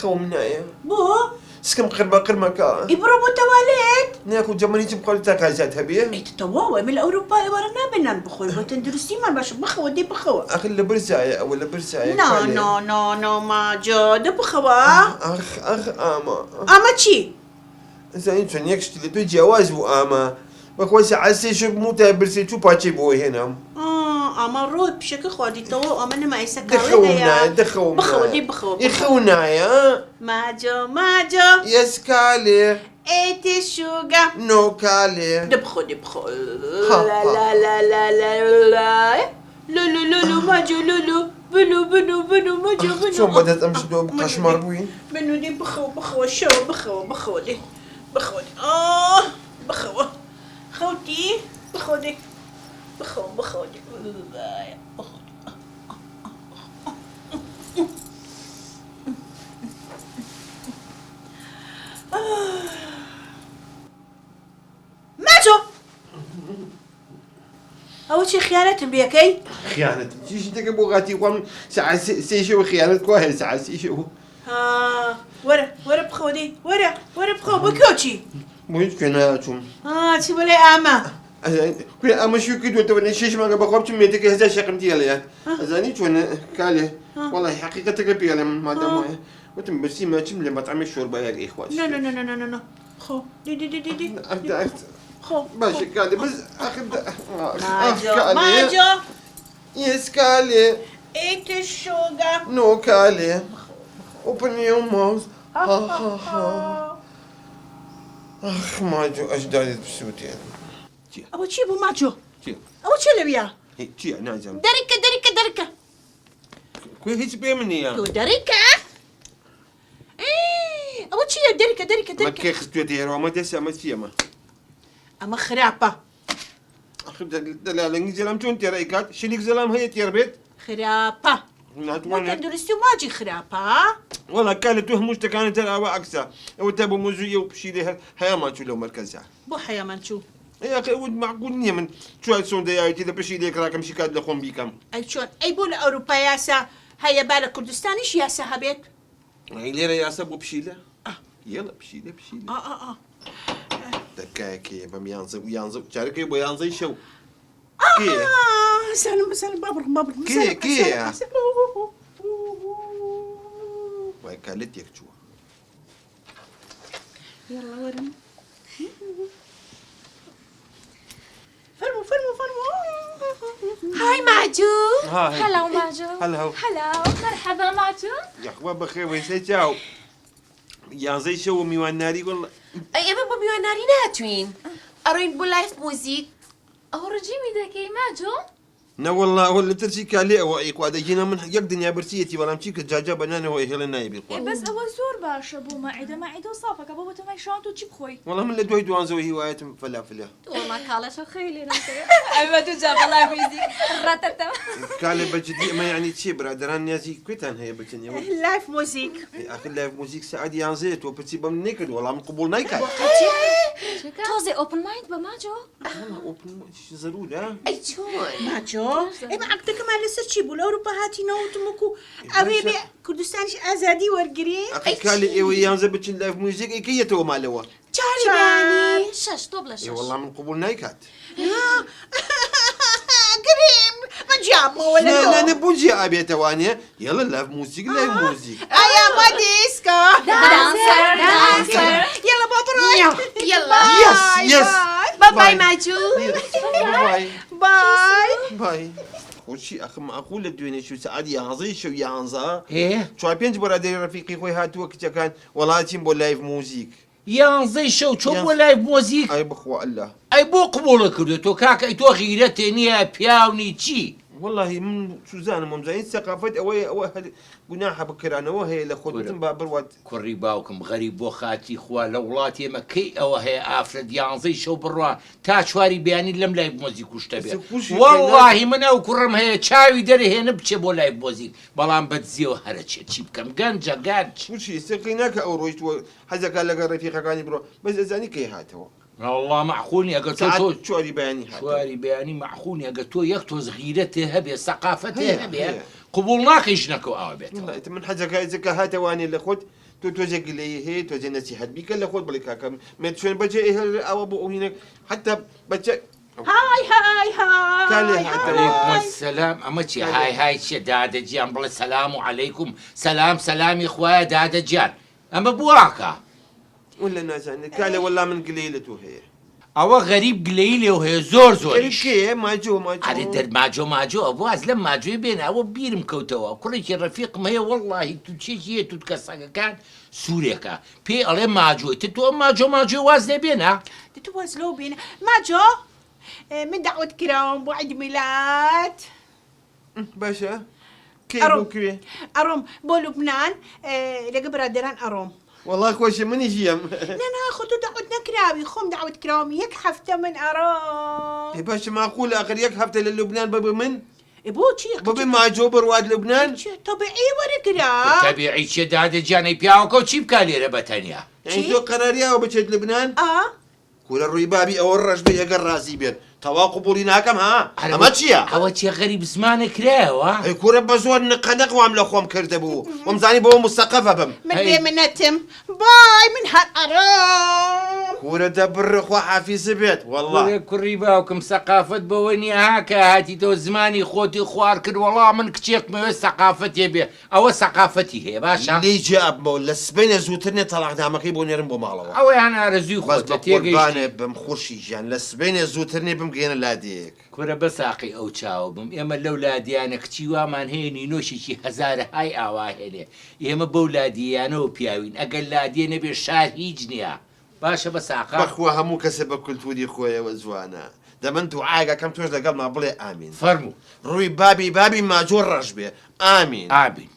خو منايا بو سكم قرمة كا إبرو تواليت ناكو جماني تبقى تاكازات هبيه إيه تتواوى من أوروبا ورنا بنا بخوي بتندرسي ما باش بخوة دي بخوة أخي لبرسايا ولا برسايا نو ما جو ده بخوة أخ أما أما تشي زين شن يكشتي لتو جواز بو أما بكويس عسي شو موتا برسي شو باتشي بوي هنا أما روي بشكل خوادي تو أما نما دخونا بخوة دي بخوة يخونا يا ما جو يسكالي إيتي شوغا نو كالي دبخو لا لا لا لا لا لا ماجو لولو بنو ماجو شو بدأت أمشي بقشمر بوين بنو دي بخو شو بخو دي بخو خوتي بخو دي ماجو أول شي خيانة بيكي خيانة شيش انت كبوغاتي قوم ساعة سيشو خيانة كويس ساعة سيشو ورا بخو دي ورا بخو بكوتشي مش كناتهم تسيبوا لي أما كل أما شو كده تبغى شيش ما بقوم تميتك هذا شقمتي يا أزاني شون كالي والله حقيقة تقبل أنا ما دام وتم بس ما تم لما تعمل شوربة يا إخوان لا خو دي أبدأ خو ماشي كالي بس أخذ ماجو يس كالي إيت الشوغا نو كالي open your mouth أخ ماجو أجدادي بسوتي أبو تشيبو ماجو تي أبو تشيلبيا هي تي نازم دركة كوي هيك بيمني يا دركة إيه أبو تشيل دركة ما كيخ ستوتي يا روما دسا ما سيما أما خرابة أخي دلالة زلام تون تيريكات شنيك زلام هي تيربيت خرابة ما تدرسوا ماجي خرابة والله كانت وهم كانت ترى أكثر وتابو موزوية وبشيلها هيا ما تشلو مركزها بو حيا منشو يا أخي ود معقول نية من شو هالسون ديايتي إذا بشيلك راكم شيكاد لخون بيكم أي شون أي بول أوروبا ياسا هيا بالا كردستانيش ياسا هبيت هاي ليرة يا سبو بشيلة يلا بشيلة دكاكي بميانزو شاركي بيانزي شو كي سلام بابر كي وكالت يكتشوا يلا ورم فرمو هاي معجو هاي هلا معجو هلا مرحبا معجو يا اخوان بخير وين تشاو يانزي شو ميوان ناري والله اي ابا بميوان ناري ناتوين اروين بو لايف موزيك او رجيمي داكي معجو نا والله ولا ترسي كالي او ايكو هذا جينا من يق دنيا برسيتي ولا مشيك جاجا بنانا هو اهل النايب بس هو زور باشا بو معده وصافك بابا تماي شلون تجيب خوي والله من لدوي دوان زوي هواية فلافل والله كالا شو خيلي ايوه تجاب الله موزيك راتتا كالي بجدي ما يعني تشي برادران نازي كويتان هي بتنيا لايف موزيك اخي لايف موزيك سعد يانزيت وبتسيب من نيكد والله من قبول نايكا توزي اوبن مايند بماجو والله اوبن ضروري ها اي شون ماجو إيه ما عقدك ما لسه تشيبوا الأوروبا هاتي نوتمكو أبي كردستانش أزادي ورقري اخي كالي ايوه يانزي بتشن لايف موزيك اي كي يتو مالوا شاري يعني شاش طوبلا شاش اي والله من قبول نايكات قريم ما جابوا ولا لا نبوجي ابي تواني يلا لايف موزيك لايف موزيك أيا ما ديسكو دانسر يلا بابروي يلا يس باي ماجو باي باي خوشي اخ معقول الدنيا شو سعد يانزي شو يانزا ايه شو بينج برادري رفيقي خوي هاتوا كان والله تيم لايف موزيك يانزي شو تشوف لايف موزيك اي بخوا الله اي بو قبول كردو تو كاك اي تو غيرتي نيا بياوني تشي والله من سوزان ممزين ثقافه او قناحه بكر وهي لخوتم بابروات كوري باوكم غريب وخاتي خوا لولاتي مكي او هي افرد يانزي شو بروا تا شواري بياني لم لايف موزيك وشتبه والله من او كرم هي تشاوي دري هي نبتشي بو لايف موزيك بلان بتزيو هرتشي تشي بكم غنجا غانج وشي سقيناك او رويت حزا قال لك رفيقه كان برو بس ازاني كي هاتوا والله معقولني اقتو شواري بياني شواري بياني معقولني اقتو يكتوز غيرته هبه ثقافته هبه قبول ناکەی ژنەکە و ئاوا بێت والله من حەزەکە ئەزەکە هاتەوانێ لە خۆت تۆزە گلەیە هەیە تۆزە نەسیحەت بیکە لە خۆت بڵێ کاکەم مێت شوێن بەجێ ئەوە بۆ ئەوهینە حتا بەچە هاي هاي كالي هاي حتى عەلەیکم هاي السەلام ئەمە چی های چیە دادەجیان بڵێ سەلام و عەلەیکم سەلام سەلامی خوایە دادەجیان ئەمە بواکە ولا نازانێ کالێ وەڵا من گلەی لە تۆ هەیە ئەوە غەریب گلەی لێو هەیە زۆر زۆریش کێ ماجۆ ئەرێ دەرماجۆ ماجۆ ئەوواز لەم ماجۆی بێنە ئەوە بیرم کەوتەوە کوڕێکی ڕەفیقم هەیە وەڵڵاهی تو چێکی هەیە توت کەسەکەکان سوورێکە پێ ئەڵێ ماجۆی تۆ ئەم ماجۆ واز لێ بێنە تتواز لو بينا ما جو من دعوة كرام بو عيد ميلاد باشە کێ أروم. بۆ کوێ أروم بو لبنان لقى برادران أروم وەڵا خۆشە منی ژیم لا خذوا دعوتنا كراوي خم دعوة كراوي يك حفتة من أروم باشە ماقول ئاخر یەک هەفتە لە لوبنان ببێ من بو شي ببێ ماجۆ بڕوات لوبنان طبيعي ولا كرا تەبیعی چێ دادەجیانەی پیاوەکە و چی بکا لێرە بەتەنیا یعنی تۆ قەراریاوە بچێت لوبنان کورە ڕووی بابی ئەوە ڕەش بێ ئەگەر ڕازی بێت تەوا قوبولی ناکەم ها ئەمە چییە؟ ئەوە چێ غەریب زمانە کرایەوە ئەی کورە بە زۆر نقەنق وام لە خۆم کرده بوو وەمزانی بەوە مستەقەفە بم من ليه منتم باي من هاد أروم کورە دەبڕخوا حافیزە بێت وەڵڵا کوڕی باوکم سەقافەت بەوە نیە هاکە هاتیتەوە زمانی خۆتی خوار کرد وەڵا من کچێکمەوێ سەقافەتێ بێ ئەوە سەقافەتی هەیە باشە لی جابمەوە لە سبەینە زووتر نێ تەلاقدامەکەی بۆ نێرم بۆ ماڵەوە ئەوەیان ئارەزوی بەس خۆت بە تێگەیشتی قوربانێ بم خوشی ژیان لە سبەینە زووتر نێ بمگەێنە لادێک کورە بەساقی ئەو چاوە بم ئێمە لەو لادیانە کچی وامان هەیە نینۆشێکی هەزارە های ئاوا هێنێ ئێمە بەو لادیانەوە پیاوین ئەگەر لادیە نەبێ شار هیچ نییە باشە بەساقا بەخوا هەموو کەسە بە کولتوری خۆیەوە جوانە دەمن تو ئاگەکەم تۆش لەگەڵ ما بڵێ ئامین فەرموو ڕووی بابی ماجۆر ڕەش بێ ئامین ئابین